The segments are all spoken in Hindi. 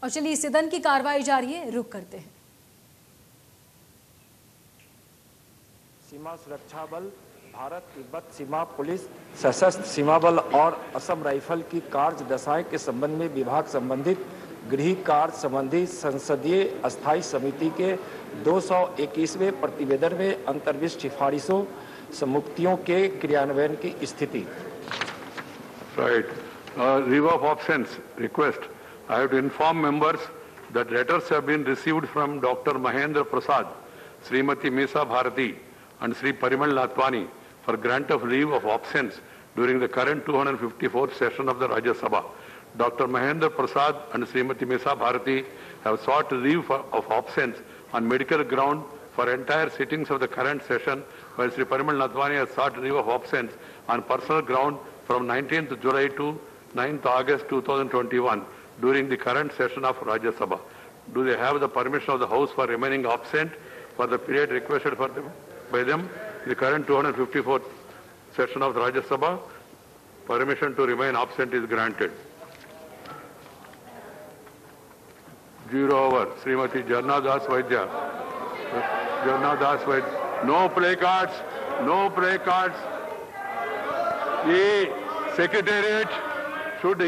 और चलिए सदन की कार्रवाई जारी है, रुक करते हैं। सीमा सुरक्षा बल, भारत तिब्बत सीमा पुलिस, सशस्त्र सीमा बल और असम राइफल की कार्य दशाएं के संबंध में विभाग संबंधित गृह कार्य संबंधी संसदीय अस्थायी समिति के 221वें प्रतिवेदन में अंतर्विष्ट सिफारिशों सम्मुक्तियों के क्रियान्वयन की स्थिति। Right. Leave of absence request. I have to inform members that letters have been received from Dr. Mahendra Prasad, Srimati Mesa Bharati and Sri Parimal Natwani for grant of leave of absence during the current 254th session of the Rajya Sabha. Dr. Mahendra Prasad and Srimati Mesa Bharati have sought leave of absence on medical ground for entire sittings of the current session, while Sri Parimal Natwani has sought leave of absence on personal ground from 19th July to 9th August 2021 during the current session of Rajya Sabha. Do they have the permission of the House for remaining absent for the period requested for them, by them in the current 254th session of the Rajya Sabha? Permission to remain absent is granted. 0 over. Srimati Jarna Das Vaidya. Jarna Das Vaidya. No placards. No placards. The Secretariat should,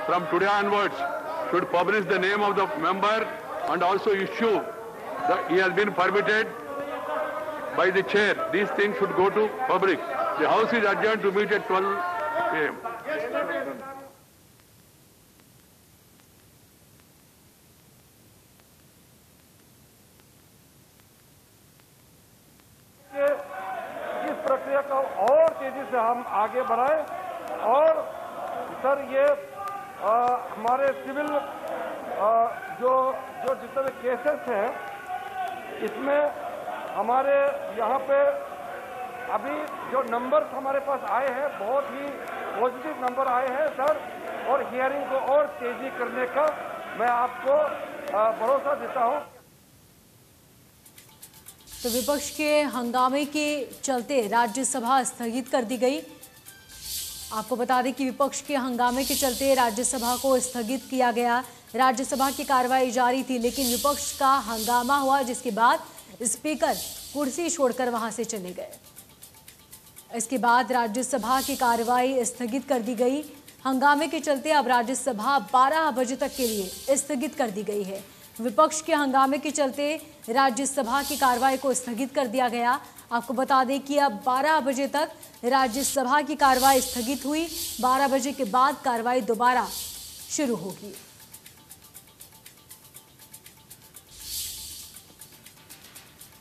from today onwards, should publish the name of the member and also issue that he has been permitted by the chair. These things should go to public. The House is adjourned to meet at 12 p.m. इस प्रक्रिया को और तेजी से हम आगे बढ़ाएं और सर ये हमारे सिविल जो जितने केसेस हैं इसमें हमारे यहाँ पे अभी जो नंबर्स हमारे पास आए हैं बहुत ही पॉजिटिव नंबर आए हैं सर, और हियरिंग को और तेजी करने का मैं आपको भरोसा देता हूँ। तो विपक्ष के हंगामे के चलते राज्यसभा स्थगित कर दी गई। आपको बता दें कि विपक्ष के हंगामे के चलते राज्यसभा को स्थगित किया गया। राज्यसभा की कार्रवाई जारी थी, लेकिन विपक्ष का हंगामा हुआ, जिसके बाद स्पीकर कुर्सी छोड़कर वहां से चले गए। इसके बाद राज्यसभा की कार्रवाई स्थगित कर दी गई। हंगामे के चलते अब राज्यसभा 12 बजे तक के लिए स्थगित कर दी गई है। विपक्ष के हंगामे के चलते राज्यसभा की कार्रवाई को स्थगित कर दिया गया। आपको बता दें कि अब 12 बजे तक राज्यसभा की कार्रवाई स्थगित हुई। 12 बजे के बाद कार्रवाई दोबारा शुरू होगी।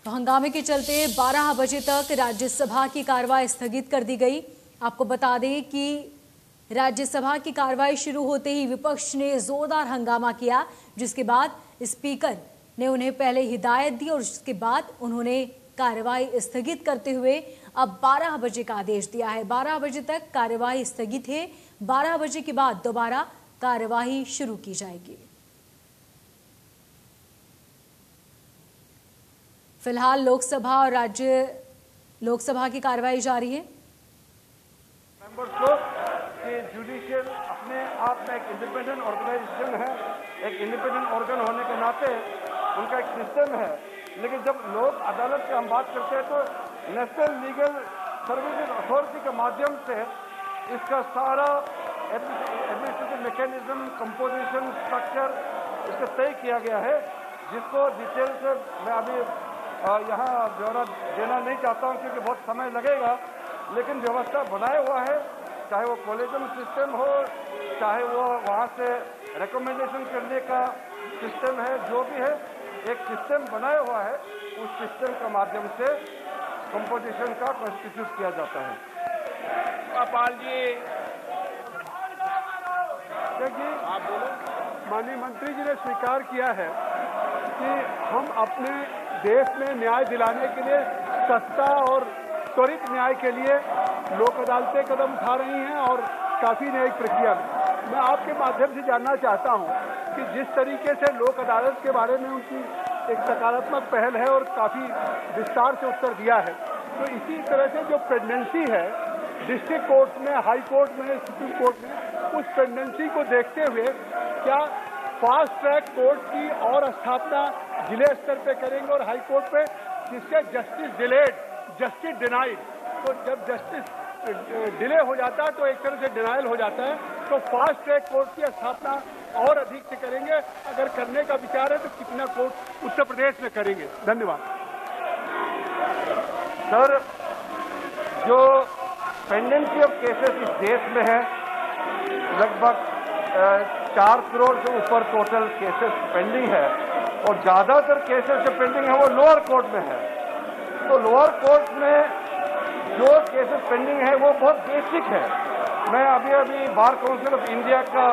तो हंगामे के चलते 12 बजे तक राज्यसभा की कार्रवाई स्थगित कर दी गई। आपको बता दें कि राज्यसभा की कार्रवाई शुरू होते ही विपक्ष ने जोरदार हंगामा किया, जिसके बाद स्पीकर ने उन्हें पहले हिदायत दी और उसके बाद उन्होंने कार्रवाई स्थगित करते हुए अब 12 बजे का आदेश दिया है। 12 बजे तक कार्रवाई स्थगित है। 12 बजे के बाद दोबारा कार्रवाई शुरू की जाएगी। फिलहाल लोकसभा और राज्य लोकसभा की कार्रवाई जारी है। मेंबर्स लोग कि जुडिशियल अपने आप में एक इंडिपेंडेंट ऑर्गेनाइजेशन है, एक इंडिपेंडेंट ऑर्गन होने के नाते उनका एक सिस्टम है, लेकिन जब लोक अदालत की हम बात करते हैं तो नेशनल लीगल सर्विसेज अथॉरिटी के माध्यम से इसका सारा एडमिनिस्ट्रेटिव मैकेनिज्म, कंपोजिशन, स्ट्रक्चर इसका तय किया गया है, जिसको डिटेल से मैं अभी यहाँ ब्यौरा देना नहीं चाहता हूँ क्योंकि बहुत समय लगेगा, लेकिन व्यवस्था बनाया हुआ है। चाहे वो कॉलेजियम सिस्टम हो, चाहे वो वहाँ से रिकमेंडेशन करने का सिस्टम है, जो भी है एक सिस्टम बनाया हुआ है। उस सिस्टम के माध्यम से कंपोजिशन का कॉन्स्टिट्यूट किया जाता है। पाल जी देखिए, माननीय मंत्री जी ने स्वीकार किया है कि हम अपने देश में न्याय दिलाने के लिए सस्ता और त्वरित न्याय के लिए लोक अदालतें कदम उठा रही हैं और काफ़ी न्यायिक प्रक्रिया में मैं आपके माध्यम से जानना चाहता हूं कि जिस तरीके से लोक अदालत के बारे में उनकी एक सकारात्मक पहल है और काफ़ी विस्तार से उत्तर दिया है, तो इसी तरह से जो प्रेगनेंसी है डिस्ट्रिक्ट कोर्ट में, हाई कोर्ट में, सुप्रीम कोर्ट में, उस प्रेगनेंसी को देखते हुए क्या फास्ट ट्रैक कोर्ट की और स्थापना जिले स्तर पे करेंगे और हाई कोर्ट पे, जिससे जस्टिस डिलेड, जस्टिस डिनाइड। तो जब जस्टिस डिले हो जाता है तो एक तरह से डिनाइल हो जाता है। तो फास्ट ट्रैक कोर्ट की स्थापना और अधिक से करेंगे। अगर करने का विचार है तो कितना कोर्ट उत्तर प्रदेश में करेंगे। धन्यवाद। सर, जो पेंडेंसी ऑफ केसेस इस देश में है, लगभग 4 करोड़ से ऊपर टोटल केसेस पेंडिंग है और ज्यादातर केसेस जो पेंडिंग है वो लोअर कोर्ट में है। तो लोअर कोर्ट में जो केसेस पेंडिंग है वो बहुत बेसिक है। मैं अभी बार काउंसिल ऑफ इंडिया का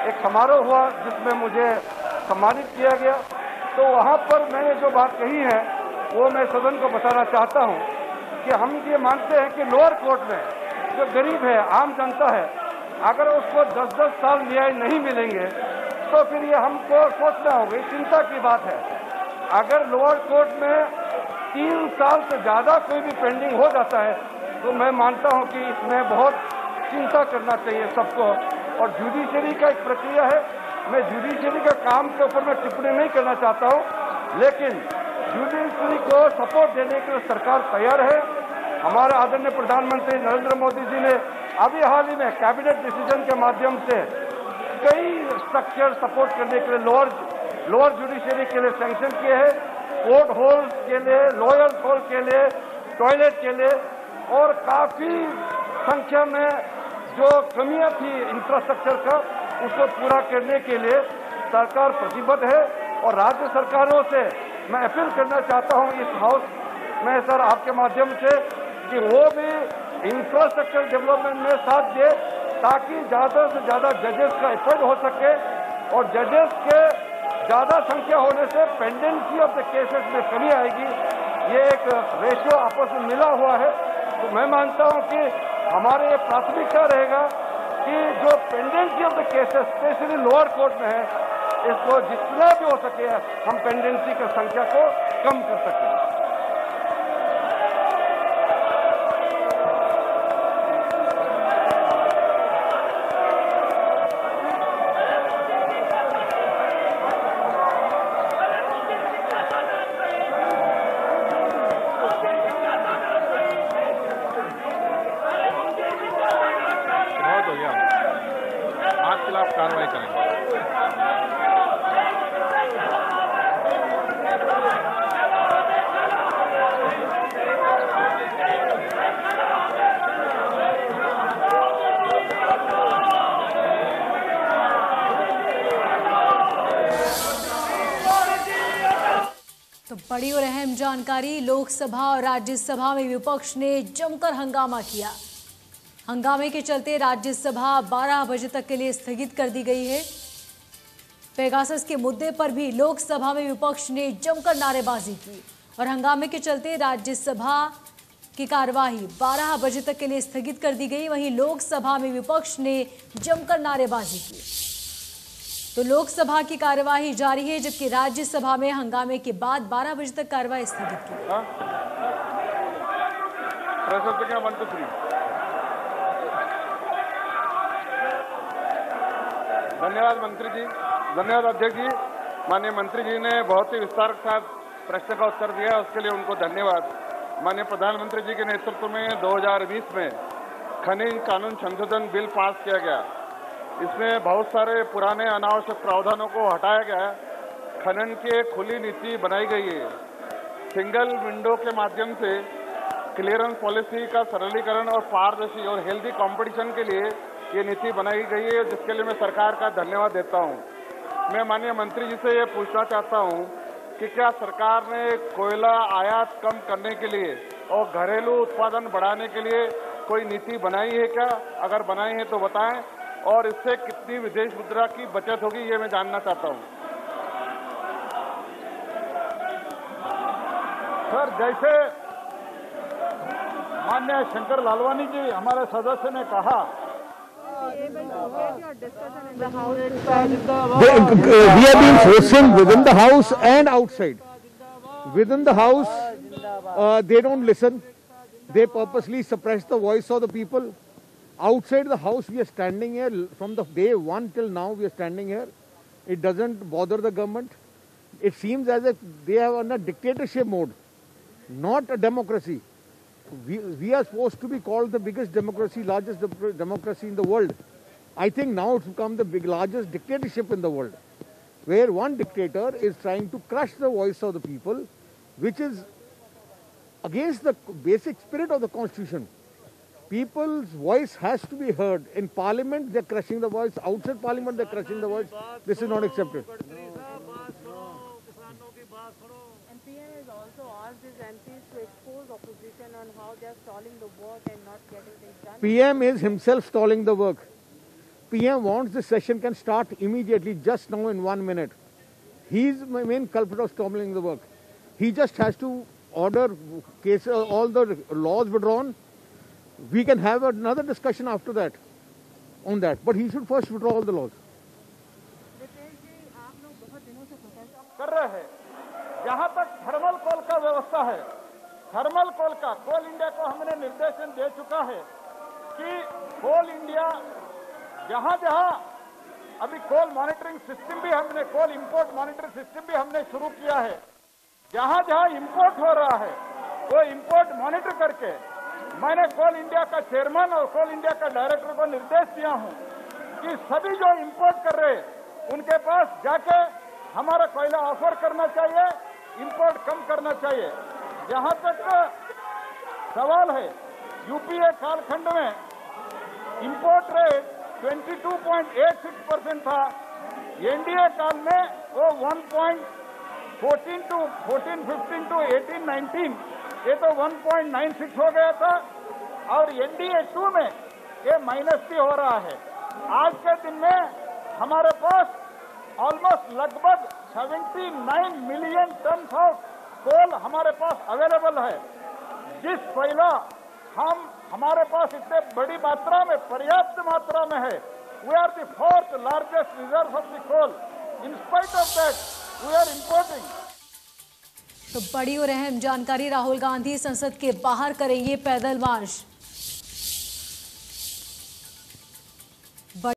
एक समारोह हुआ जिसमें मुझे सम्मानित किया गया, तो वहां पर मैंने जो बात कही है वो मैं सदन को बताना चाहता हूं कि हम ये मानते हैं कि लोअर कोर्ट में जो गरीब है, आम जनता है, अगर उसको 10-10 साल न्याय नहीं मिलेंगे तो फिर ये हमको सोचना होगा, चिंता की बात है। अगर लोअर कोर्ट में 3 साल से ज्यादा कोई भी पेंडिंग हो जाता है तो मैं मानता हूं कि इसमें बहुत चिंता करना चाहिए सबको। और जुडिशरी का एक प्रक्रिया है, मैं जुडिशरी का काम के ऊपर मैं टिप्पणी नहीं करना चाहता हूं, लेकिन जुडिशरी को सपोर्ट देने के लिए सरकार तैयार है। हमारे आदरणीय प्रधानमंत्री नरेंद्र मोदी जी ने अभी हाल ही में कैबिनेट डिसीजन के माध्यम से कई स्ट्रक्चर सपोर्ट करने के लिए लोअर जुडिशरी के लिए सैंक्शन किए हैं, कोर्ट हॉल के लिए, लॉयर्स हॉल के लिए, टॉयलेट के लिए, और काफी संख्या में जो कमियां थी इंफ्रास्ट्रक्चर का उसको पूरा करने के लिए सरकार प्रतिबद्ध है। और राज्य सरकारों से मैं अपील करना चाहता हूं इस हाउस में सर आपके माध्यम से कि वो भी इंफ्रास्ट्रक्चर डेवलपमेंट में साथ दे ताकि ज्यादा से ज्यादा जजेस का अपॉइंट हो सके। और जजेस के ज्यादा संख्या होने से पेंडेंसी ऑफ द केसेस में कमी आएगी। ये एक रेशियो आपस में मिला हुआ है। तो मैं मानता हूं कि हमारे ये प्राथमिकता रहेगा कि जो pendency of the cases specially lower court में है, इसको जितना भी हो सके हम पेंडेंसी की संख्या को कम कर सकें। कार्रवाई करेंगे। तो बड़ी और अहम जानकारी, लोकसभा और राज्यसभा में विपक्ष ने जमकर हंगामा किया। हंगामे के चलते राज्यसभा 12 बजे तक के लिए स्थगित कर दी गई है। पेगासस के मुद्दे पर भी लोकसभा में विपक्ष ने जमकर नारेबाजी की और हंगामे के चलते राज्यसभा की कार्यवाही 12 बजे तक के लिए स्थगित कर दी गई। वहीं लोकसभा में विपक्ष ने जमकर नारेबाजी की। तो लोकसभा की कार्यवाही जारी है, जबकि राज्यसभा में हंगामे के बाद 12 बजे तक कार्यवाही स्थगित की। धन्यवाद मंत्री जी, धन्यवाद अध्यक्ष जी। माननीय मंत्री जी ने बहुत ही विस्तार के साथ प्रश्न का उत्तर दिया, उसके लिए उनको धन्यवाद। माननीय प्रधानमंत्री जी के नेतृत्व में 2020 में खनिज कानून संशोधन बिल पास किया गया। इसमें बहुत सारे पुराने अनावश्यक प्रावधानों को हटाया गया। खनन की एक खुली नीति बनाई गई है। सिंगल विंडो के माध्यम से क्लियरेंस पॉलिसी का सरलीकरण और पारदर्शी और हेल्दी कंपटीशन के लिए ये नीति बनाई गई है, जिसके लिए मैं सरकार का धन्यवाद देता हूं। मैं माननीय मंत्री जी से ये पूछना चाहता हूं कि क्या सरकार ने कोयला आयात कम करने के लिए और घरेलू उत्पादन बढ़ाने के लिए कोई नीति बनाई है क्या? अगर बनाई है तो बताएं, और इससे कितनी विदेश मुद्रा की बचत होगी ये मैं जानना चाहता हूं। सर, जैसे माननीय शंकर लालवानी जी हमारे सदस्य ने कहा, we have been forcing within the house and outside. Within the house, they don't listen. They purposely suppress the voice of the people. Outside the house, we are standing here from the day one till now. We are standing here. It doesn't bother the government. It seems as if they are on a dictatorship mode, not a democracy. We are supposed to be called the biggest democracy, largest democracy in the world. I think now it's become the largest dictatorship in the world, where one dictator is trying to crush the voice of the people, which is against the basic spirit of the constitution. People's voice has to be heard. In parliament, they're crushing the voice. Outside parliament, they're crushing the voice. This is not accepted. And PM has also asked his MPs to expose opposition on how they are stalling the work and not getting things done. PM is himself stalling the work. PM wants the session can start immediately, just now in 1 minute. He's the main culprit of stalling the work. He just has to order all the laws withdrawn. We can have another discussion after that on that. But he should first withdraw all the laws. कर रहे हैं। जहां तक थर्मल कोल का व्यवस्था है, थर्मल कोल का कोल इंडिया को हमने निर्देशन दे चुका है कि कोल इंडिया जहां जहां अभी कोल मॉनिटरिंग सिस्टम भी हमने कोल इंपोर्ट मॉनिटरिंग सिस्टम भी हमने शुरू किया है। जहां जहां इंपोर्ट हो रहा है वो इंपोर्ट मॉनिटर करके मैंने कोल इंडिया का चेयरमैन और कोल इंडिया का डायरेक्टर को निर्देश दिया हूं कि सभी जो इंपोर्ट कर रहे उनके पास जाके हमारा कोयला ऑफर करना चाहिए, इंपोर्ट कम करना चाहिए। जहां तक सवाल है यूपीए कालखंड में इंपोर्ट रेट 22.86% था, एनडीए काल में वो 1.14 to 14-15 to 18-19 ये तो 1.96 हो गया था और एनडीए 2 में ये माइनस भी हो रहा है। आज के दिन में हमारे पास ऑलमोस्ट लगभग 79 मिलियन टन ऑफ कोल हमारे पास अवेलेबल है। जिस कोयला हमारे पास इतने बड़ी मात्रा में पर्याप्त मात्रा में है, we are the 4th largest reserve of the coal. In spite of that we are importing. तो बड़ी और अहम जानकारी, राहुल गांधी संसद के बाहर करेंगे पैदल मार्च।